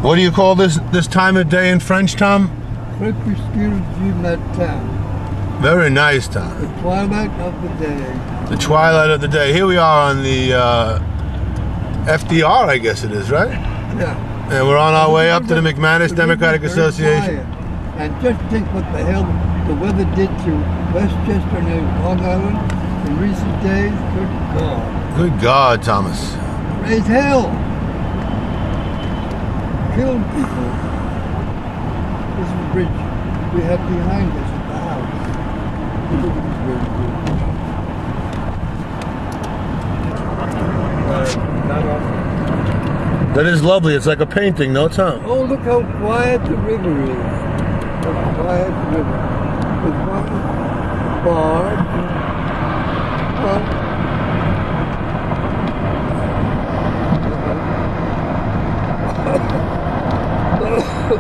What do you call this time of day in French, Tom? Crépuscule du matin. Very nice, Tom. The twilight of the day. The twilight of the day. Here we are on the FDR, I guess it is, right? Yeah. And we're on our way up to the McManus Democratic Association. And just think what the hell the weather did to Westchester and Long Island in recent days. Good God. Good God, Thomas. Raise hell. Killing people. This is the bridge we have behind us at the house. Look at this bridge. That is lovely. It's like a painting, no, Tom? Oh, look how quiet the river is. How quiet the river. With one barge.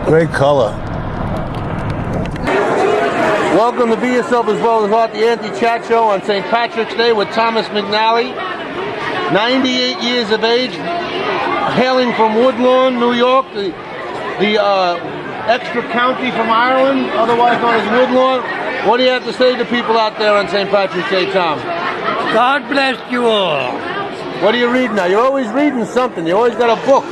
Great color. Welcome to Be Yourself as Well as Art, the anti-chat show on St. Patrick's Day with Thomas McNally, 98 years of age, hailing from Woodlawn, New York, the extra county from Ireland, otherwise known as Woodlawn. What do you have to say to people out there on St. Patrick's Day, Tom? God bless you all. What are you reading now? You're always reading something. You always got a book.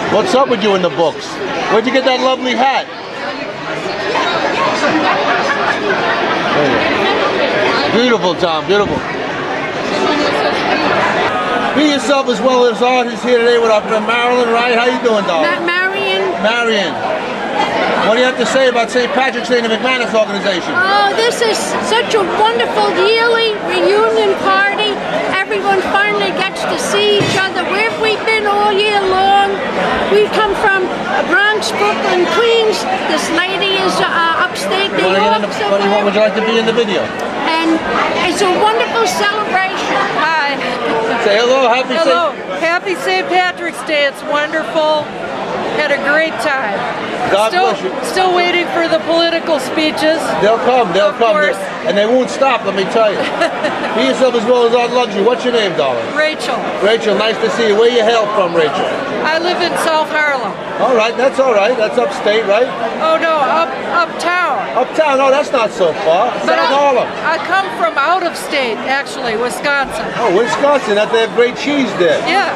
What's up with you in the books? Where'd you get that lovely hat? Beautiful, Tom, beautiful. Be Yourself as Well as Art is here today with our friend Marianne, right? How you doing, darling? Marianne. Marianne. What do you have to say about St. Patrick's Day and the McManus organization? Oh, this is such a wonderful yearly reunion party. Everyone finally gets to see each other. Where have we been all year long? We come from Bronx, Brooklyn, Queens. This lady is upstate New York. Would you like to be in the video? And it's a wonderful celebration. Hi. Say hello. Happy St. Patrick's Day. It's wonderful. Had a great time. God bless you. Still waiting for the political speeches. They'll come. Of course. And they won't stop, let me tell you. Be Yourself as Well as Art Luxury. What's your name, darling? Rachel. Rachel, nice to see you. Where you hail from, Rachel? I live in South Harlem. All right. That's upstate, right? Oh no, uptown. Uptown, oh, that's not so far. But South Harlem. I come from out of state, actually, Wisconsin. Oh, Wisconsin, they have great cheese there. Yeah.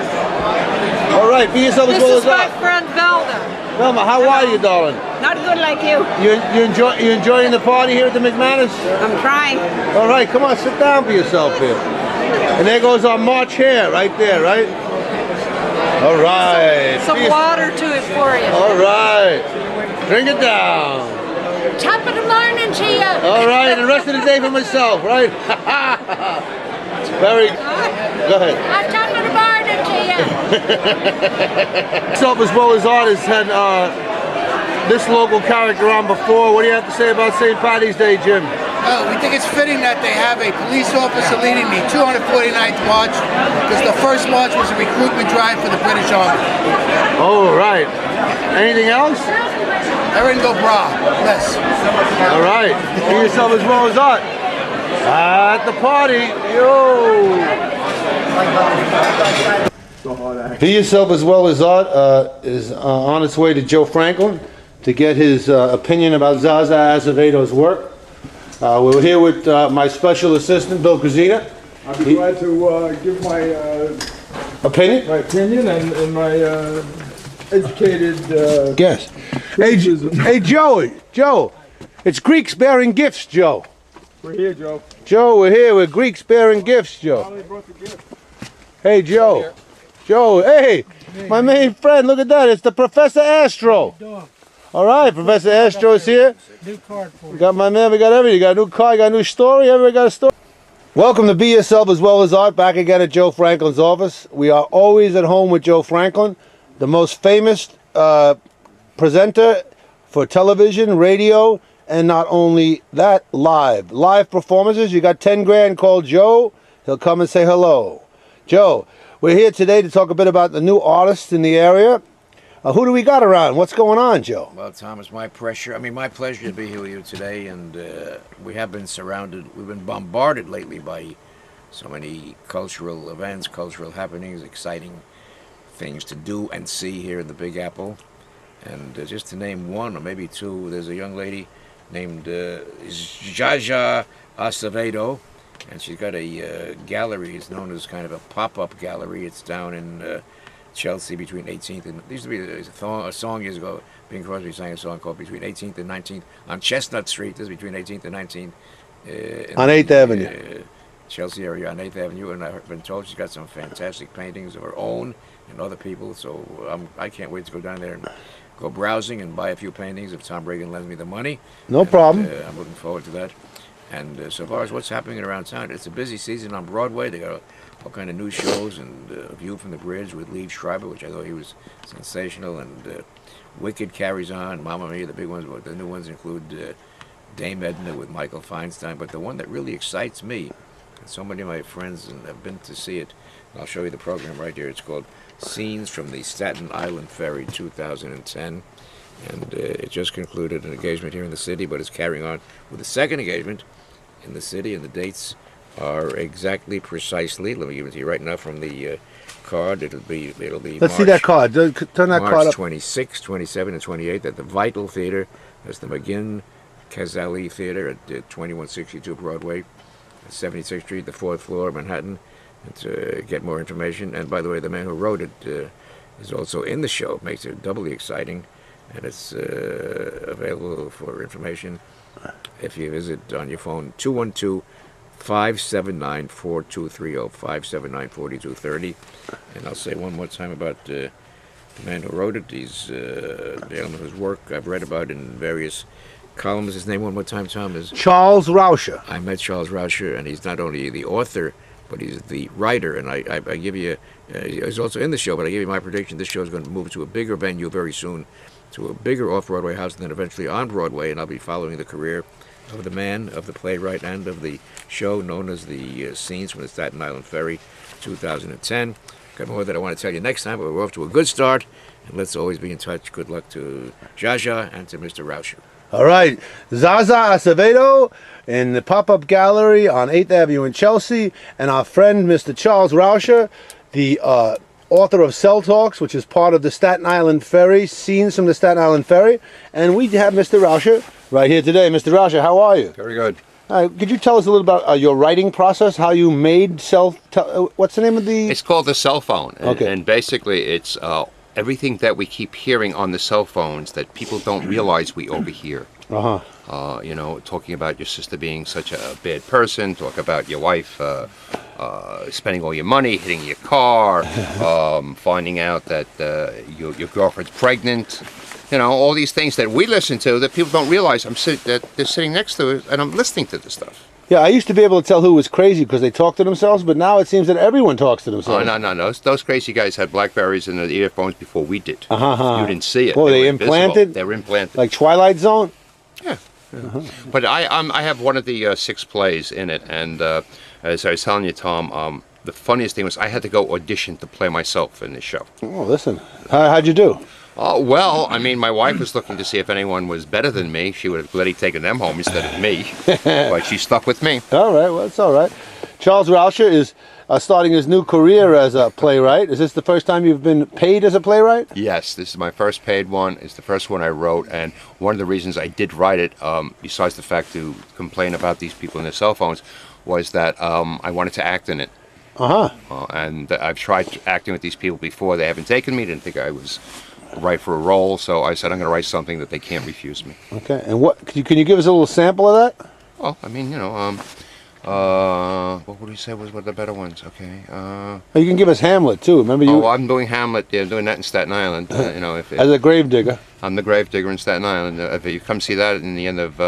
All right, Be Yourself as Well as Art. This is my friend Velda. Velma, how are you, darling? Not good like you. You enjoying the party here at the McManus? I'm trying. All right, come on, sit down for yourself here. And there goes our March Hare right there, right? All right. Some water to it for you. All right. Drink it down. Top of the morning to you. All right, and the rest of the day for myself, right? Very. Go ahead. Top of the morning to you. Yourself as Well as Art has had this local character on before. What do you have to say about St. Patty's Day, Jim? We think it's fitting that they have a police officer leading the 249th March, because the first march was a recruitment drive for the British Army. Oh, right. Anything else? Erin go bra. Yes. All right. Be Yourself as Well as Art. At the party. Yo. Be Yourself as Well as Art is on its way to Joe Franklin to get his opinion about Zaza Azevedo's work. We're here with my special assistant, Bill Crazina. I'd be glad to give my opinion and my educated guess. Hey, Joe, it's Greeks bearing gifts, Joe. We're here, Joe. Joe, we're here with Greeks bearing gifts, Joe. Finally brought the gift. Hey, Joe. Joe, hey, my main friend, look at that. It's the Professor Astro. All right, Professor Astro's here. New card for you. We got my man, we got everything. You got a new car, you got a new story, everybody got a story. Welcome to Be Yourself as Well as Art, back again at Joe Franklin's office. We are always at home with Joe Franklin, the most famous presenter for television, radio, and not only that, live performances. You got 10 grand, call Joe. He'll come and say hello. Joe, we're here today to talk a bit about the new artists in the area. Who do we got around? What's going on, Joe? Well, Thomas, my pleasure to be here with you today, and we have been we've been bombarded lately by so many cultural events, cultural happenings, exciting things to do and see here in the Big Apple. And just to name one or maybe two, there's a young lady named Jaja Acevedo, and she's got a gallery. It's known as kind of a pop-up gallery. It's down in Chelsea between 18th and... There used to be a song years ago. Bing Crosby sang a song called Between 18th and 19th on Chestnut Street. This is between 18th and 19th. On 8th Avenue. Chelsea area on 8th Avenue, and I've been told she's got some fantastic paintings of her own and other people, so I can't wait to go down there and go browsing and buy a few paintings if Tom Reagan lends me the money. No problem. I'm looking forward to that. And so far as what's happening around town, it's a busy season on Broadway. They got all kind of new shows, and View from the Bridge with Liev Schreiber, which I thought he was sensational, and Wicked carries on, Mamma Mia, the big ones, but the new ones include Dame Edna with Michael Feinstein. But the one that really excites me, and so many of my friends have been to see it, and I'll show you the program right here. It's called Scenes from the Staten Island Ferry 2010. And it just concluded an engagement here in the city, but it's carrying on with the second engagement in the city, and the dates are exactly precisely, let me give it to you right now from the card. It'll be Let's March, see that card. Turn that March card up. 26, 27, and 28 at the Vital Theater. That's the McGinn Kazali Theater at 2162 Broadway, 76th Street, the 4th floor, Manhattan. And to get more information, and by the way, the man who wrote it is also in the show. It makes it doubly exciting, and it's available for information if you visit on your phone 212-579-4230, 579-4230. And I'll say one more time about the man who wrote it. He's the gentleman whose work I've read about in various columns. His name one more time, Tom, is Charles Raucher. I met Charles Raucher, and he's not only the author, but he's the writer. And I give you, he's also in the show, but I give you my prediction. This show is going to move to a bigger venue very soon, to a bigger off-Broadway house, and then eventually on Broadway, and I'll be following the career of the man, of the playwright, and of the show known as the Scenes from the Staten Island Ferry 2010. Got more that I want to tell you next time, but we're off to a good start, and let's always be in touch. Good luck to Jaja and to Mr. Raucher. All right, Zaza Acevedo in the pop-up gallery on 8th Avenue in Chelsea, and our friend Mr. Charles Raucher, the author of Cell Talks, which is part of the Staten Island Ferry, Scenes from the Staten Island Ferry, and we have Mr. Raucher right here today. Mr. Raucher, how are you? Very good. Could you tell us a little about your writing process, how you made what's the name of the... It's called the cell phone, Okay. and basically it's everything that we keep hearing on the cell phones that people don't realize we overhear. You know, talking about your sister being such a bad person, talk about your wife spending all your money, hitting your car, finding out that your girlfriend's pregnant. You know, all these things that we listen to that people don't realize that they're sitting next to it, and I'm listening to this stuff. Yeah, I used to be able to tell who was crazy because they talked to themselves, but now it seems that everyone talks to themselves. Oh, no. Those crazy guys had Blackberries and the earphones before we did. You didn't see it. Well, they were implanted? invisible. They were implanted. Like Twilight Zone? Yeah. But I have one of the 6 plays in it, and as I was telling you, Tom, the funniest thing was I had to go audition to play myself in this show. Oh, listen. How'd you do? Well, I mean, my wife was looking to see if anyone was better than me. She would have gladly taken them home instead of me, but she stuck with me. All right, well, it's all right. Charles Raucher is starting his new career as a playwright. Is this the first time you've been paid as a playwright? Yes, this is my first paid one. It's the first one I wrote, and one of the reasons I did write it, besides the fact to complain about these people in their cell phones, was that I wanted to act in it. And I've tried acting with these people before. They haven't taken me, didn't think I was right for a role, so I said I'm going to write something that they can't refuse me. Okay, and what can you give us a little sample of that? Well, I mean, you know, what would you say was one of the better ones? Okay. You can give us Hamlet too. Remember you? Oh, I'm doing Hamlet. Yeah, doing that in Staten Island. You know, as a gravedigger. I'm the gravedigger in Staten Island. If you come see that in the end of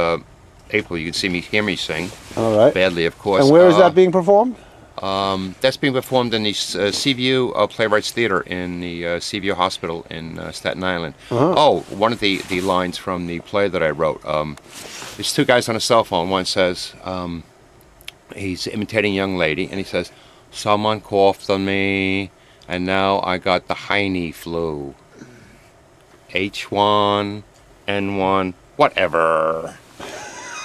April, you can hear me sing. All right. Badly, of course. And where is that being performed? That's being performed in the Seaview Playwrights Theater in the Seaview Hospital in Staten Island. Oh, one of the lines from the play that I wrote. There's 2 guys on a cell phone. One says, he's imitating a young lady, and he says, "Someone coughed on me, and now I got the Heine flu. H1, N1, whatever."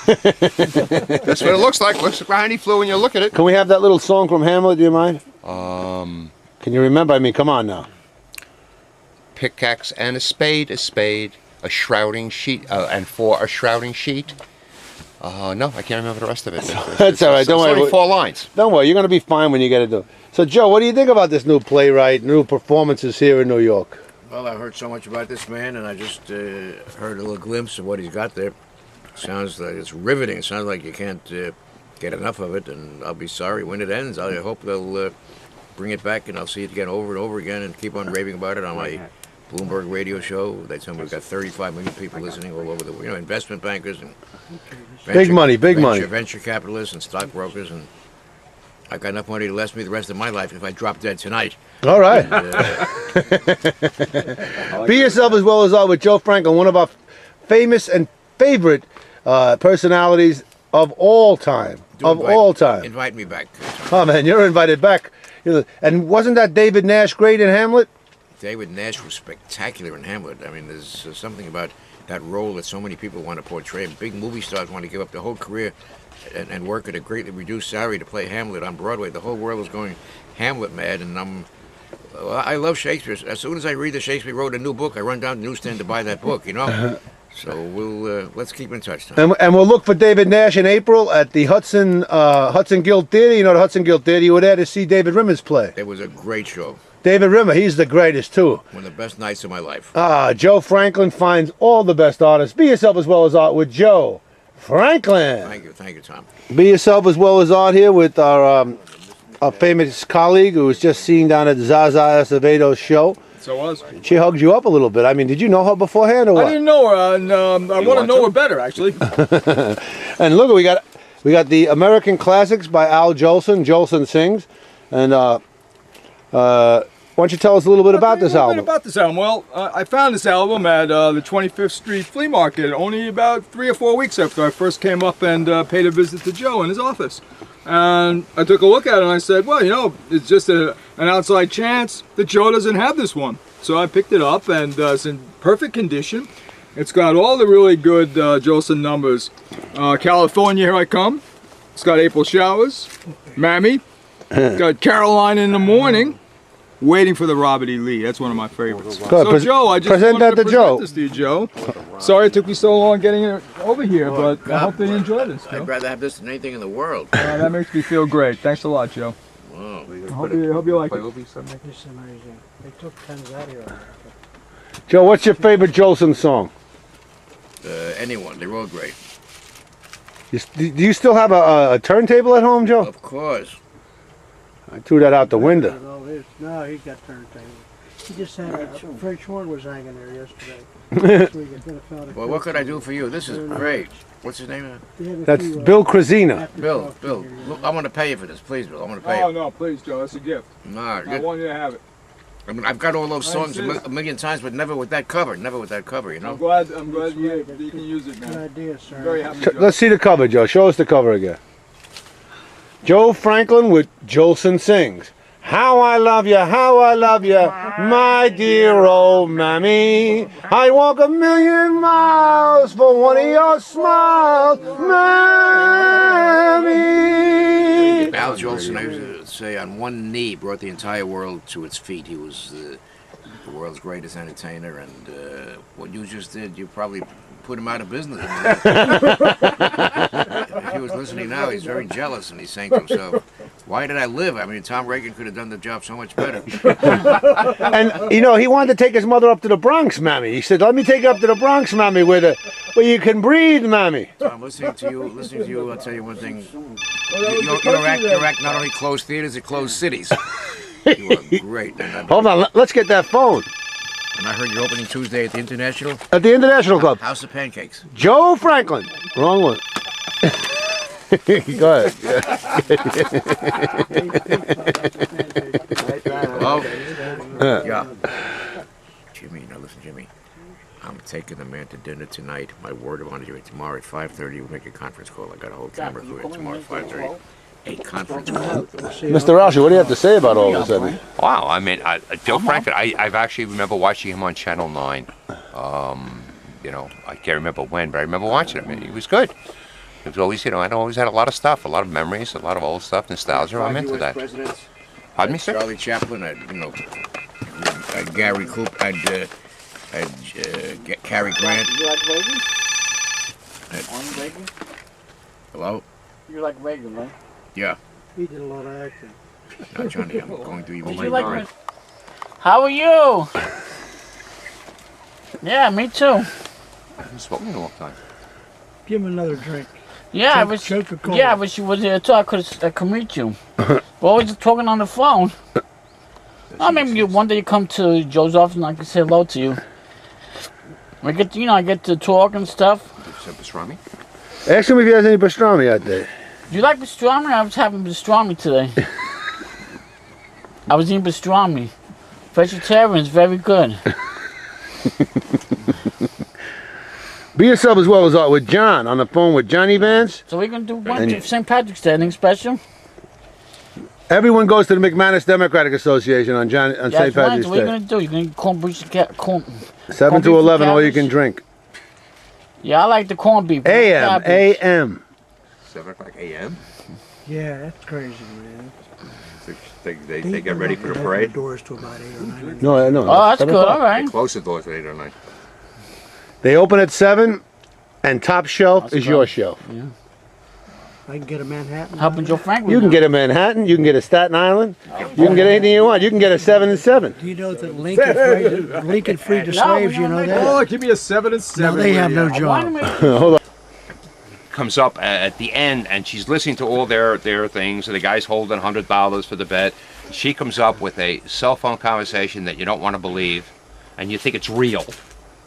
That's what it looks like. Looks like Heine flu when you look at it. Can we have that little song from Hamlet? Do you mind? Can you remember? I mean, come on now. pickaxe and a spade, a shrouding sheet, and for a shrouding sheet. No, I can't remember the rest of it. That's all right. Don't worry. Only 4 lines. Don't worry. You're going to be fine when you get it done. So, Joe, what do you think about this new Playwright, new performances here in New York? Well, I've heard so much about this man, and I just heard a little glimpse of what he's got there. Sounds like it's riveting. It sounds like you can't get enough of it, and I'll be sorry when it ends. I hope they'll bring it back, and I'll see it again over and over again and keep on raving about it on my Bloomberg radio show. They tell me we've got 35 million people listening all over the world. You know, investment bankers and big money, venture capitalists and stockbrokers, and I've got enough money to last me the rest of my life if I drop dead tonight. All right. And, Be Yourself As Well As Art with Joe Franklin, one of our famous and favorite personalities of all time. Invite me back. Oh, man, you're invited back. And wasn't that David Nash great in Hamlet? David Nash was spectacular in Hamlet. I mean, there's something about that role that so many people want to portray. Big movie stars want to give up their whole career and work at a greatly reduced salary to play Hamlet on Broadway. The whole world is going Hamlet mad, and I love Shakespeare. As soon as I read that Shakespeare wrote a new book, I run down to the newsstand to buy that book, you know? So let's keep in touch, Tom. And we'll look for David Nash in April at the Hudson Guild Theater. You know the Hudson Guild Theater. You were there to see David Rimmer's play. It was a great show. David Rimmer, he's the greatest too. One of the best nights of my life. Joe Franklin finds all the best artists. Be Yourself As Well As Art with Joe Franklin. Thank you, Tom. Be Yourself As Well As Art here with our famous colleague who was just seen down at Zaza Acevedo's show. So was. She hugged you up a little bit. I mean, did you know her beforehand or what? I didn't know her, and I want to know her better, actually. And look, we got the American Classics by Al Jolson. Jolson sings, and why don't you tell us a little bit about this album? Well, I found this album at the 25th Street Flea Market only about 3 or 4 weeks after I first came up and paid a visit to Joe in his office. And I took a look at it and I said, well, you know, it's just an outside chance that Joe doesn't have this one. So I picked it up, and it's in perfect condition. It's got all the really good Jolson numbers. California, Here I Come. It's got April Showers, Mammy. It's got Caroline in the Morning. Waiting for the Robert E. Lee. That's one of my favorites. So, Joe, I just wanted to present this to you, Joe. Sorry it took me so long getting it over here, but I hope they enjoy this, Joe. I'd rather have this than anything in the world. That makes me feel great. Thanks a lot, Joe. Wow. I hope you like it. This is amazing. They took Tanzania. Joe, what's your favorite Jolson song? Anyone. They're all great. Do you still have a turntable at home, Joe? Of course. I threw that out the window. No, he got turntable. He just had a French horn was hanging there yesterday. Well, what could I do for you? This is great. What's his name? That's Bill Krasina. Bill, look, I want to pay you for this, please, Bill. I want to pay you. Oh, no, please, Joe. That's a gift. No, I want you to have it. I mean, I've got all those songs a million times, but never with that cover. Never with that cover, you know? I'm glad you can use it now. Good idea, sir. I'm very happy, Joe. Let's see the cover, Joe. Show us the cover again. Joe Franklin with Jolson Sings. How I love you, my dear old mammy. I'd walk 1,000,000 miles for one of your smiles, mammy. Al Jolson, I used to say, on one knee brought the entire world to its feet. He was the world's greatest entertainer, and what you just did, you probably put him out of business. If he was listening now, he's very jealous, and he's saying to himself, why did I live? I mean, Tom Reagan could have done the job so much better. And, you know, he wanted to take his mother up to the Bronx, mammy. He said, let me take you up to the Bronx, mammy, where you can breathe, mammy. Tom, listening to you, I'll tell you one thing. Your act not only closed theaters, it closed cities. You are great. Hold on, let's get that phone. And I heard you're opening Tuesday at the International? At the International Club. House of Pancakes. Joe Franklin. Wrong one. Go ahead. Hello? Yeah. Jimmy, now listen, Jimmy. I'm taking the man to dinner tonight. My word of honor, Jimmy. Tomorrow at 5:30, we'll make a conference call. I got a whole camera crew here tomorrow at 5:30. A conference call. Mr. Raucher, what do you have to say about all this? Wow, I mean, Joe Franklin, I've actually remember watching him on Channel 9. You know, I can't remember when, but I remember watching him. He was good. It was always, you know, I always had a lot of stuff, a lot of memories, a lot of old stuff, nostalgia. I'm into that. Pardon me, sir? Charlie Chaplin, I Gary Coop, Cary Grant. You like Reagan? At- On Reagan? Hello? You like Reagan, right? Yeah. He did a lot of acting. Now, Johnny, I'm going to even Did you like How are you? Yeah, me too. I haven't spoken in a long time. Give him another drink. Yeah, I was. Yeah, I wish you was here too. I could meet you. We're always talking on the phone. I maybe one day you come to Joe's office and I can say hello to you. I get to talk and stuff. Some pastrami? Ask him if he has any pastrami out there. Do you like pastrami? I was having pastrami today. I was eating pastrami. Vegetarian is very good. Be Yourself as Well as Art with John on the phone with Johnny Vance. So we're going to do one St. Patrick's Day, anything special? Everyone goes to the McManus Democratic Association on St. Patrick's Right. So what are you Day. going to do? You're going to corn beef, corn. 7 to 11, all you can drink. Yeah, I like the corned beef. AM, AM. 7 o'clock a.m.? Yeah, that's crazy, man. They get ready for the parade? Doors to about 8 or 9. No, no. Oh, that's good. All right. They close the doors at 8 or 9. They open at 7, and top shelf is your shelf. Yeah. I can get a Manhattan. Helping Joe Franklin. You can get a Manhattan, you can get a Staten Island, you can get anything you want. You can get a 7 and 7. Do you know that Lincoln freed the slaves? You know that? Oh, give me a 7 and 7. No, they have no job. Hold on. Comes up at the end, and she's listening to all their things, and the guy's holding $100 for the bet. She comes up with a cell phone conversation that you don't want to believe, and you think it's real.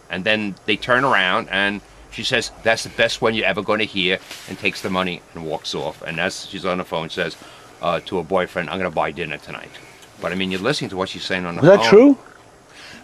And then they turn around, and she says, that's the best one you're ever going to hear, and takes the money and walks off. And as she's on the phone, says to her boyfriend, I'm going to buy dinner tonight. But I mean, you're listening to what she's saying on the phone. Was that true?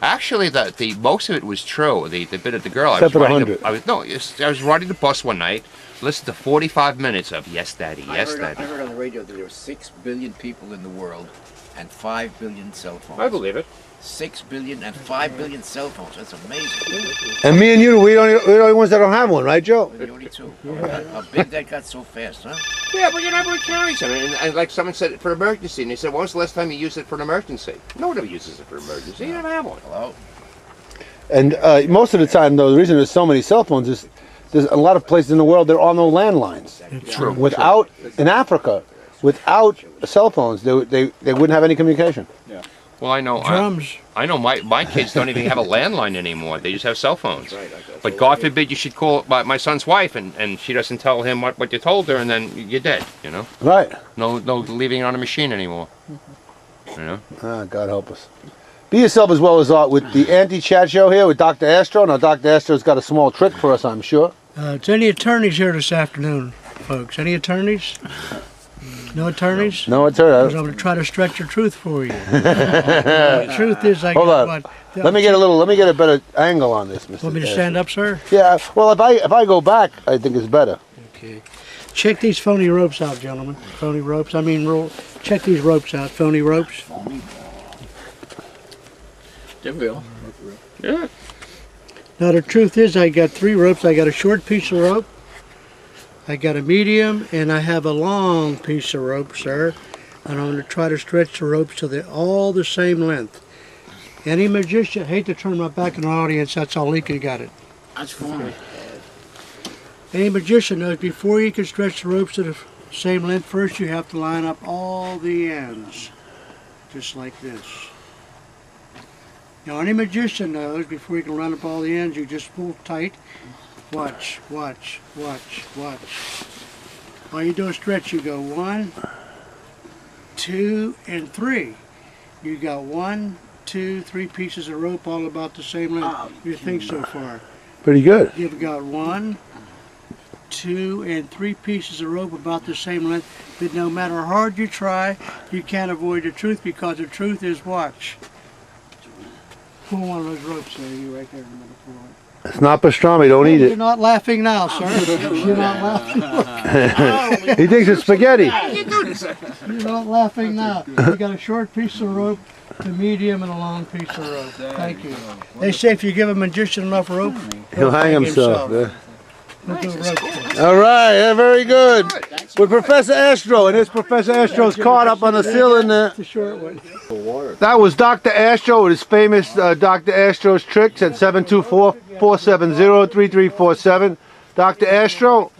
Actually, the most of it was true. The bit of the girl. Except for the 100. I was riding the bus one night, listened to 45 minutes of Yes Daddy, Yes Daddy. I heard on the radio that there were 6 billion people in the world and 5 billion cell phones. I believe it. 6 billion and 5 billion cell phones. That's amazing. And me and you, we're the only ones that don't have one, right, Joe? We're the only two. How big that got so fast, huh? Yeah, but you never carry something. And like someone said, for emergency, and they said, when was the last time you used it for an emergency? Nobody uses it for emergency. You never have one. Hello? And most of the time, though, the reason there's so many cell phones is there's a lot of places in the world there are no landlines. True. Without, in Africa, without cell phones, they wouldn't have any communication. Yeah. Well, I know. Drums. I know my kids don't even have a landline anymore. They just have cell phones. But God forbid you should call my son's wife and she doesn't tell him what you told her, and then you're dead, you know? Right. No leaving it on a machine anymore. You know? Ah, God help us. Be Yourself as Well as Art with the anti-chat show here with Dr. Astro. Now, Dr. Astro's got a small trick for us, I'm sure. It's any attorneys here this afternoon, folks? Any attorneys? No attorneys? No Because attorney. I'm going to try to stretch the truth for you. The truth is, I Hold got on. what? Let me get a better angle on this, Mr. Want me to Astro. stand up, sir? Yeah, well, if I go back, I think it's better. Okay. Check these phony ropes out, gentlemen. Phony ropes. I mean, check these ropes out. Phony ropes. They're real. Yeah. Now, the truth is, I got 3 ropes. I got a short piece of rope, I got a medium, and I have a long piece of rope, sir. And I'm going to try to stretch the ropes so they're all the same length. Any magician, I hate to turn my back on the audience, that's all Lincoln got it. That's fine. Any magician knows before you can stretch the ropes to the same length, first you have to line up all the ends, just like this. Now, any magician knows before you can line up all the ends, you just pull tight. Watch, watch, watch, watch. While you do a stretch, you go 1, 2, and 3. You got 1, 2, 3 pieces of rope all about the same length. What do you think so far? Pretty good. You've got 1, 2, and 3 pieces of rope about the same length. But no matter how hard you try, you can't avoid the truth, because the truth is, watch. Pull one of those ropes there, you right there in the middle. Pull it. It's not pastrami, don't eat You're it. not laughing now, sir. You're not laughing. He thinks it's spaghetti. You're not laughing now. You got a short piece of rope, a medium, and a long piece of rope. Thank you. They say if you give a magician enough rope, He'll hang himself. He'll do a rope. All right, yeah, very good. with Professor Astro, and there's Professor Astro's card up on the ceiling there. The short one. That was Dr. Astro with his famous Dr. Astro's tricks at 724-470-3347. Dr. Astro,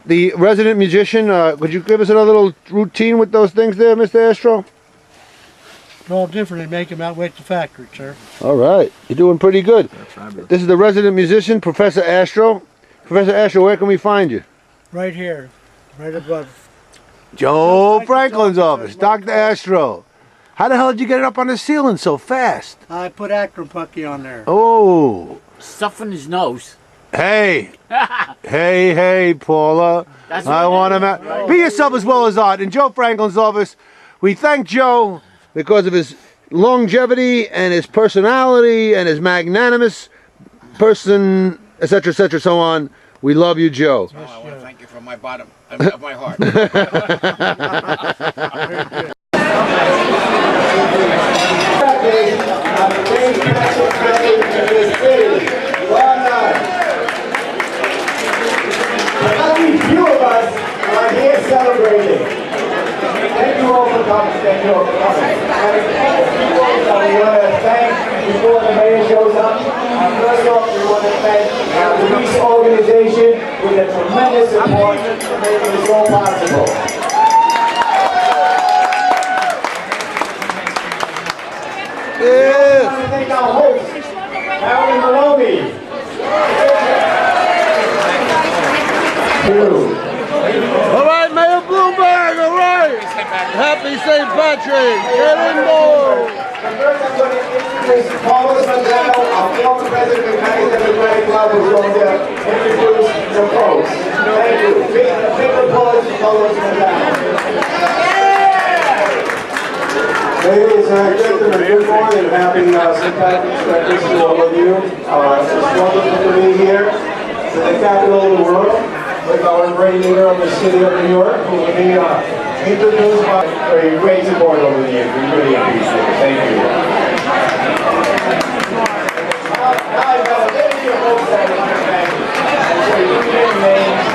the resident musician, could you give us a little routine with those things there, Mr. Astro? They're all different. They make them out at the factory, sir. All right, you're doing pretty good. This is the resident musician, Professor Astro. Professor Astro, where can we find you? Right here, right above. Joe Franklin's office, Dr. Astro. How the hell did you get it up on the ceiling so fast? I put acro pucky on there. Oh. Stuff in his nose. Hey. hey, Paula. I want to be yourself as well as art. In Joe Franklin's office, we thank Joe because of his longevity and his personality and his magnanimous person, etc., etc., so on. We love you, Joe. Oh, I want to thank you from my bottom of my heart. Few of us are here celebrating. Thank you all for coming. Thank you all for coming. And a couple people that we want to thank before the mayor shows up. First off, we want to thank our police organization with a tremendous support for making this all possible. We want to thank our host, Marianne Maloney. All right, Mayor Bloomberg, all right. Happy St. Patrick. Get indoors. First, I'm going to introduce Thomas McNally, our former president of the Democratic Club, who's going to introduce the folks. Thank you. Big applause for Thomas McNally. Ladies and gentlemen, good morning. Happy St. Patrick's Day to all of you. It's wonderful to be here in the capital of the world with our great leader of the city of New York, who will be introduced by a great support over the years. We really appreciate it. Thank you. Now I've got a very few folks that I want to thank. So you can hear your names.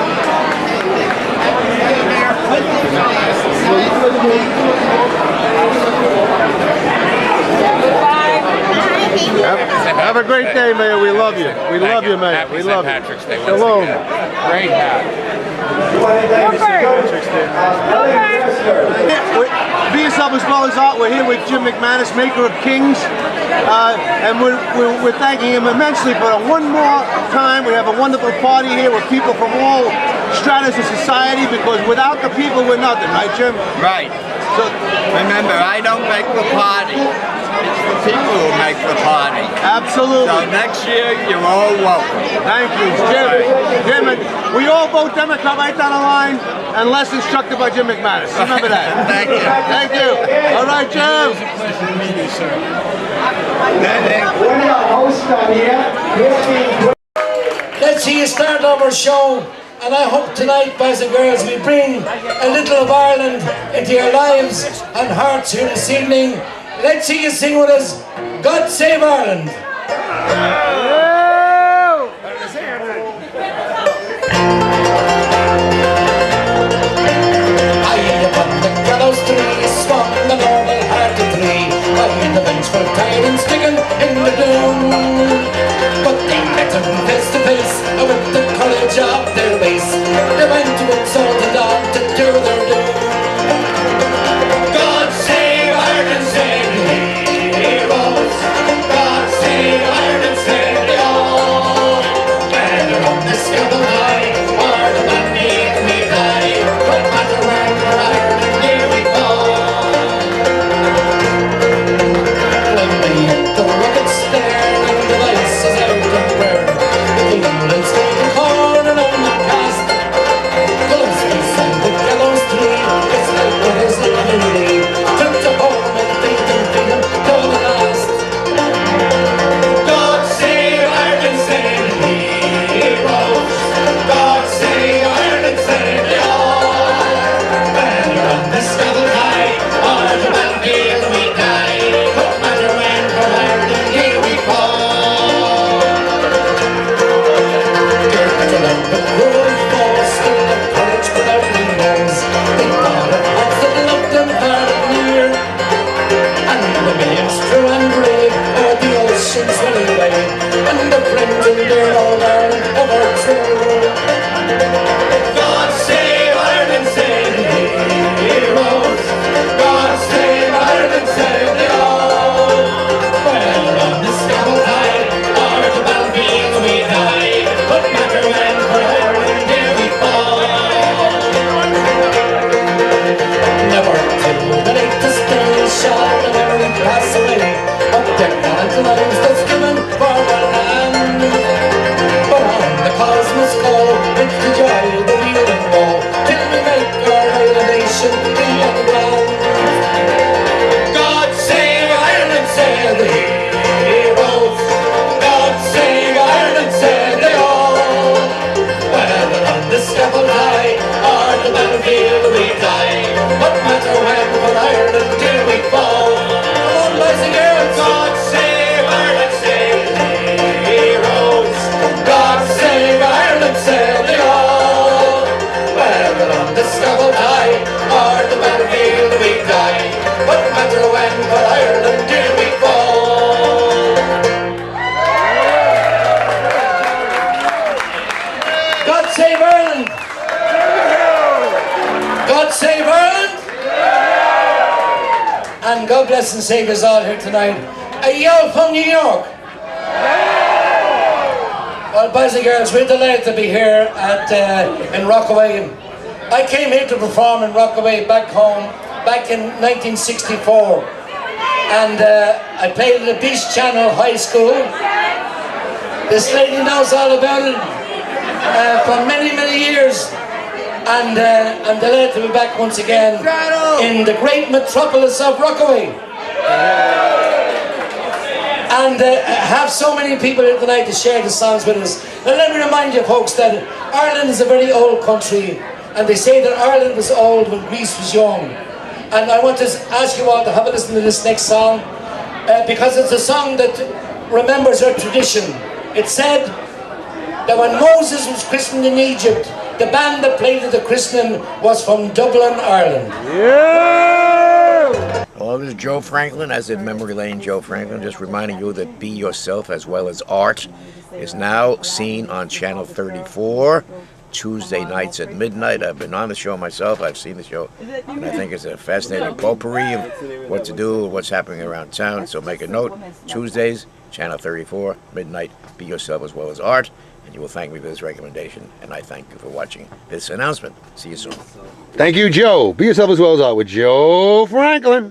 Have a great day, Mayor. We love you. We love you, Mayor. We love you. Shalom. Great hat. Be yourself as well as art. We're here with Jim McManus, maker of Kings, and we're thanking him immensely. But one more time, we have a wonderful party here with people from all stratas of society, because without the people, we're nothing, right, Jim? Right. So remember, I don't make the party. It's the people who make the party. Absolutely. So next year, you're all welcome. Thank you, Jim. Jim, we all vote Democrat right down the line, unless instructed by Jim McManus. Remember that. Thank you. Thank you. All right, Jim. Let's see you start off our show, and I hope tonight, boys and girls, we bring a little of Ireland into your lives and hearts here this evening. Let's see you sing with us, God Save Ireland. I upon the gallows tree, swung the normal heart of three. I in the bench for tired and sticking in the doom. But they met them face to face with the college of their base. They went to exalt the dog to do their doom. God save Ireland, save the heroes. God save Ireland, save the all. Whether on the scuttle high or the beneath we die, no matter where for Ireland here we fall. When they hit the rugged stair, God bless and save us all here tonight. Are you all from New York? Well, boys and girls, we're delighted to be here in Rockaway. I came here to perform in Rockaway back home, back in 1964. And I played at the Beach Channel High School. This lady knows all about it for many, many years. And I'm delighted to be back once again in the great metropolis of Rockaway. And have so many people here tonight to share the songs with us. Now let me remind you folks that Ireland is a very old country, and they say that Ireland was old when Greece was young. And I want to ask you all to have a listen to this next song, because it's a song that remembers our tradition. It said that when Moses was christened in Egypt, the band that played at the christening was from Dublin, Ireland. Yeah! Hello, this is Joe Franklin, as in Memory Lane Joe Franklin, just reminding you that Be Yourself as Well as Art is now seen on Channel 34, Tuesday nights at midnight. I've been on the show myself, I've seen the show, and I think it's a fascinating potpourri of what to do, what's happening around town, so make a note, Tuesdays, Channel 34, midnight, Be Yourself as Well as Art. And you will thank me for this recommendation, and I thank you for watching this announcement. See you soon. Thank you, Joe. Be Yourself as Well as Art with Joe Franklin.